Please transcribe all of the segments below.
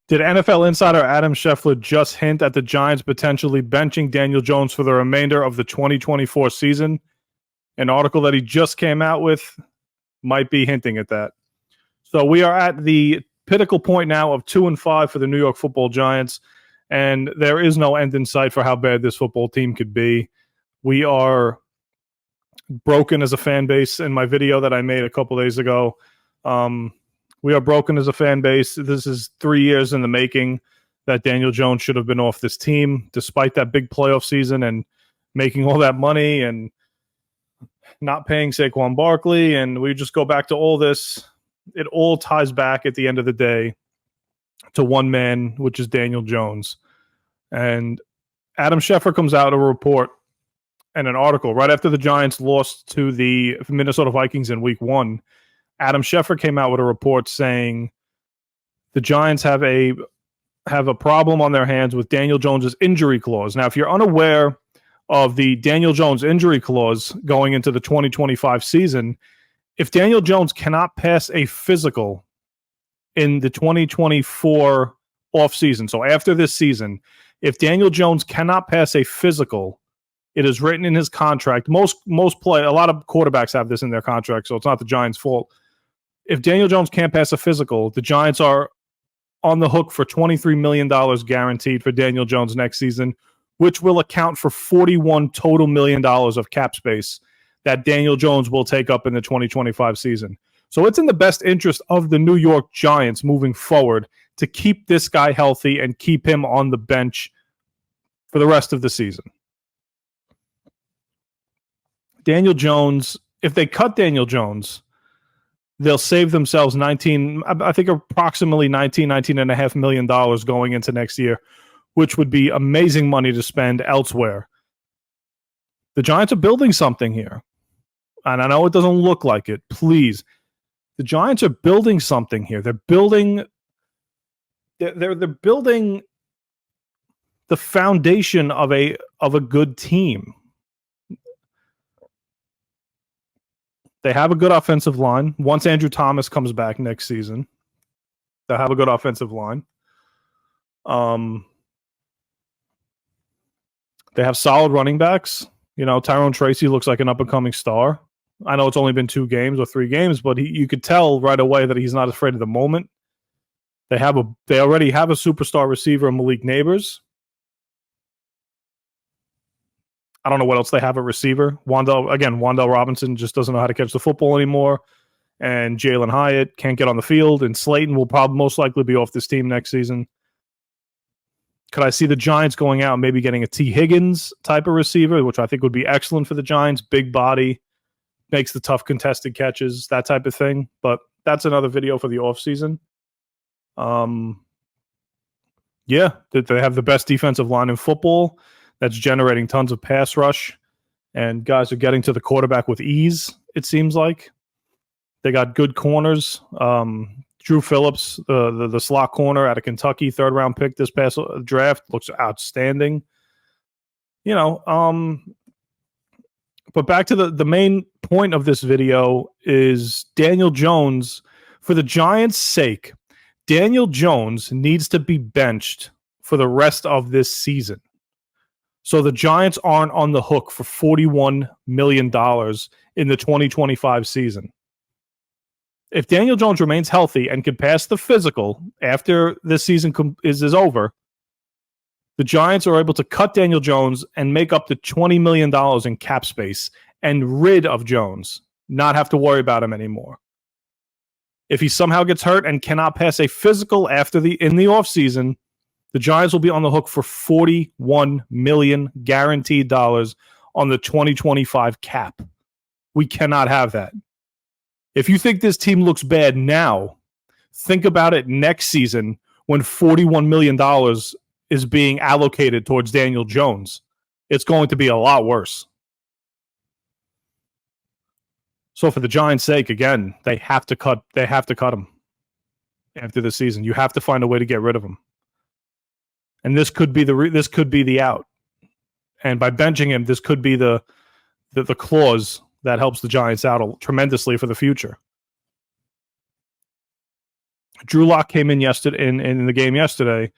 Did NFL insider Adam Schefter just hint at the Giants potentially benching Daniel Jones for the remainder of the 2024 season? An article that he just came out with might be hinting at that. So we are at the pinnacle point now of 2-5 for the New York Football Giants, and there is no end in sight for how bad this football team could be. We are broken as a fan base. In my video that I made a couple days ago, we are broken as a fan base. This is 3 years in the making that Daniel Jones should have been off this team, despite that big playoff season and making all that money and not paying Saquon Barkley. And we just go back to all this. It all ties back at the end of the day to one man, which is Daniel Jones. And Adam Schefter comes out with a report and an article right after the Giants lost to the Minnesota Vikings in week 1. Adam Schefter came out with a report saying the Giants have a problem on their hands with Daniel Jones's injury clause. Now, if you're unaware of the Daniel Jones injury clause going into the 2025 season, if Daniel Jones cannot pass a physical in the 2024 offseason, so after this season, if Daniel Jones cannot pass a physical, it is written in his contract. A lot of quarterbacks have this in their contract, so it's not the Giants' fault. If Daniel Jones can't pass a physical, the Giants are on the hook for $23 million guaranteed for Daniel Jones next season, which will account for $41 total million of cap space that Daniel Jones will take up in the 2025 season. So it's in the best interest of the New York Giants moving forward to keep this guy healthy and keep him on the bench for the rest of the season. Daniel Jones, if they cut Daniel Jones, they'll save themselves approximately $19.5 million going into next year, which would be amazing money to spend elsewhere. The Giants are building something here. And I know it doesn't look like it. Please. The Giants are building something here. They're building the foundation of a good team. They have a good offensive line. Once Andrew Thomas comes back next season, they'll have a good offensive line. They have solid running backs. You know, Tyrone Tracy looks like an up-and-coming star. I know it's only been 2 games or 3 games, but you could tell right away that he's not afraid of the moment. They already have a superstar receiver, Malik Neighbors. I don't know what else they have at receiver. Wan'Dale Robinson just doesn't know how to catch the football anymore. And Jalen Hyatt can't get on the field. And Slayton will probably most likely be off this team next season. Could I see the Giants going out and maybe getting a T. Higgins type of receiver, which I think would be excellent for the Giants? Big body, makes the tough contested catches, that type of thing. But that's another video for the offseason. Yeah, they have the best defensive line in football. That's generating tons of pass rush, and guys are getting to the quarterback with ease, it seems like. They got good corners. Drew Phillips, the slot corner out of Kentucky, 3rd-round pick this past draft, looks outstanding. You know, but back to the main point of this video is Daniel Jones. For the Giants' sake, Daniel Jones needs to be benched for the rest of this season. So the Giants aren't on the hook for $41 million in the 2025 season. If Daniel Jones remains healthy and can pass the physical after this season is over, the Giants are able to cut Daniel Jones and make up to $20 million in cap space and rid of Jones, not have to worry about him anymore. If he somehow gets hurt and cannot pass a physical in the offseason, the Giants will be on the hook for $41 million guaranteed dollars on the 2025 cap. We cannot have that. If you think this team looks bad now, think about it next season when $41 million is being allocated towards Daniel Jones. It's going to be a lot worse. So for the Giants' sake, again, they have to cut him after the season. You have to find a way to get rid of him. And this could be the out. And by benching him, this could be the clause that helps the Giants out tremendously for the future. Drew Lock came in yesterday in the game yesterday,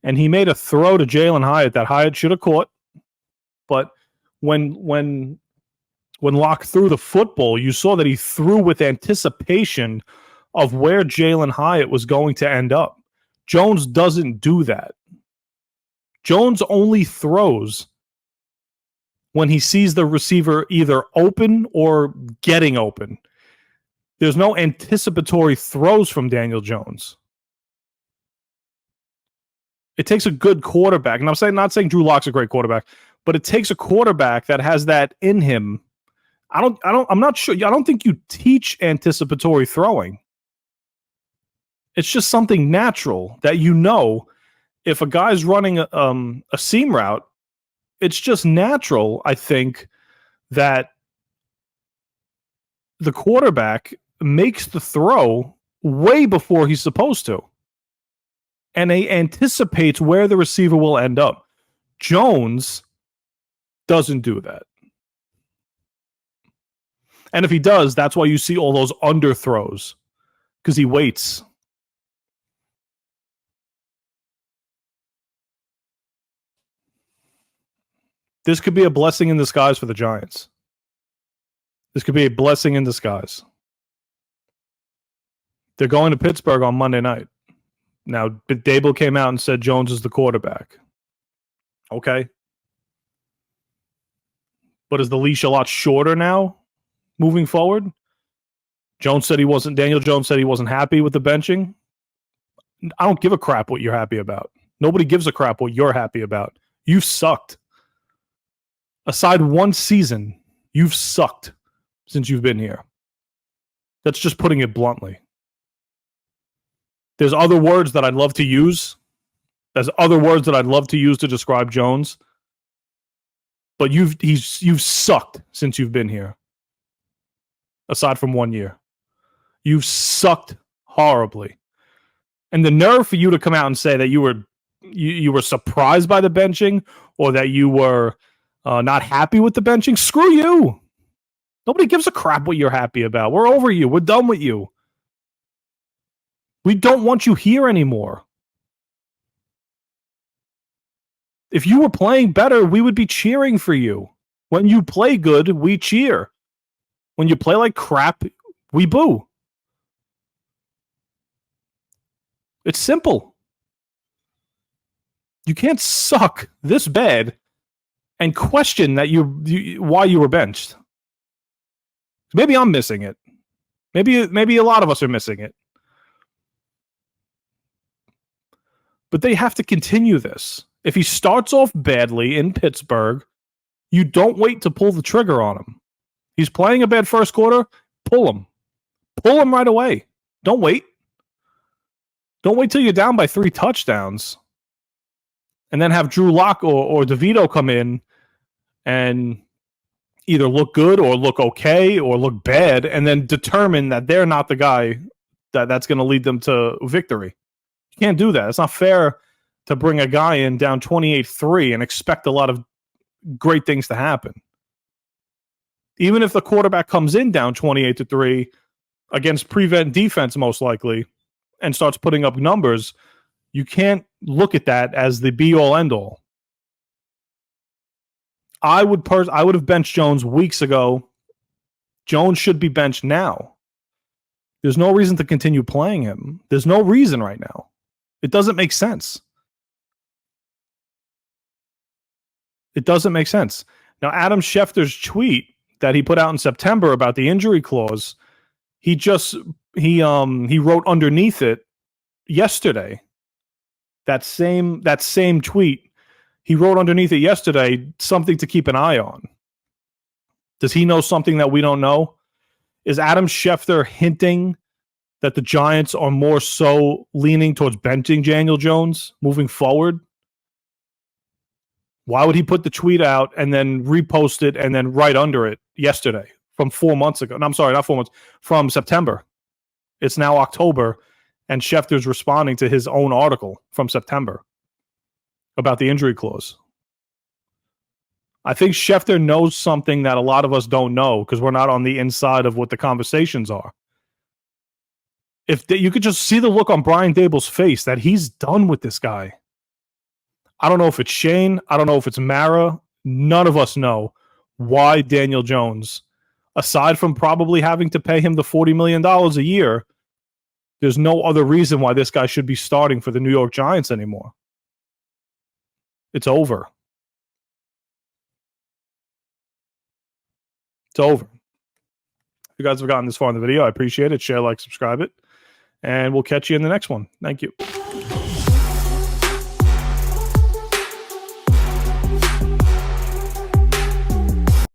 and he made a throw to Jalen Hyatt that Hyatt should have caught. But when Lock threw the football, you saw that he threw with anticipation of where Jalen Hyatt was going to end up. Jones doesn't do that. Jones only throws when he sees the receiver either open or getting open. There's no anticipatory throws from Daniel Jones. It takes a good quarterback, and I'm not saying Drew Lock's a great quarterback, but it takes a quarterback that has that in him. I'm not sure. I don't think you teach anticipatory throwing. It's just something natural that if a guy's running a seam route, it's just natural, I think, that the quarterback makes the throw way before he's supposed to. And he anticipates where the receiver will end up. Jones doesn't do that. And if he does, that's why you see all those underthrows, because he waits. This could be a blessing in disguise for the Giants. This could be a blessing in disguise. They're going to Pittsburgh on Monday night. Now, Daboll came out and said Jones is the quarterback. Okay. But is the leash a lot shorter now moving forward? Daniel Jones said he wasn't happy with the benching. I don't give a crap what you're happy about. Nobody gives a crap what you're happy about. You've sucked. Aside one season, you've sucked since you've been here. That's just putting it bluntly. There's other words that I'd love to use. There's other words that I'd love to use to describe Jones. But you've sucked since you've been here. Aside from 1 year. You've sucked horribly. And the nerve for you to come out and say that you were surprised by the benching or that you were not happy with the benching, screw you. Nobody gives a crap what you're happy about. We're over you. We're done with you. We don't want you here anymore. If you were playing better, we would be cheering for you. When you play good, we cheer. When you play like crap, we boo. It's simple. You can't suck this bad and question that why you were benched. Maybe I'm missing it. Maybe a lot of us are missing it. But they have to continue this. If he starts off badly in Pittsburgh, you don't wait to pull the trigger on him. He's playing a bad first quarter, pull him. Pull him right away. Don't wait. Don't wait till you're down by 3 touchdowns and then have Drew Lock or DeVito come in and either look good or look okay or look bad and then determine that they're not the guy that's going to lead them to victory. You can't do that. It's not fair to bring a guy in down 28-3 and expect a lot of great things to happen. Even if the quarterback comes in down 28-3 against prevent defense, most likely, and starts putting up numbers, you can't look at that as the be-all, end-all. I would have benched Jones weeks ago. Jones should be benched now. There's no reason to continue playing him. There's no reason right now. It doesn't make sense. It doesn't make sense. Now, Adam Schefter's tweet that he put out in September about the injury clause, he wrote underneath it yesterday. That same tweet, he wrote underneath it yesterday something to keep an eye on. Does he know something that we don't know? Is Adam Schefter hinting that the Giants are more so leaning towards benching Daniel Jones moving forward? Why would he put the tweet out and then repost it and then right under it yesterday from 4 months ago? No, I'm sorry, not 4 months, from September. It's now October, and Schefter's responding to his own article from September about the injury clause. I think Schefter knows something that a lot of us don't know because we're not on the inside of what the conversations are. You could just see the look on Brian Daboll's face that he's done with this guy. I don't know if it's Shane. I don't know if it's Mara. None of us know why Daniel Jones, aside from probably having to pay him the $40 million a year, there's no other reason why this guy should be starting for the New York Giants anymore. It's over. It's over. If you guys have gotten this far in the video, I appreciate it. Share, like, subscribe it. And we'll catch you in the next one. Thank you.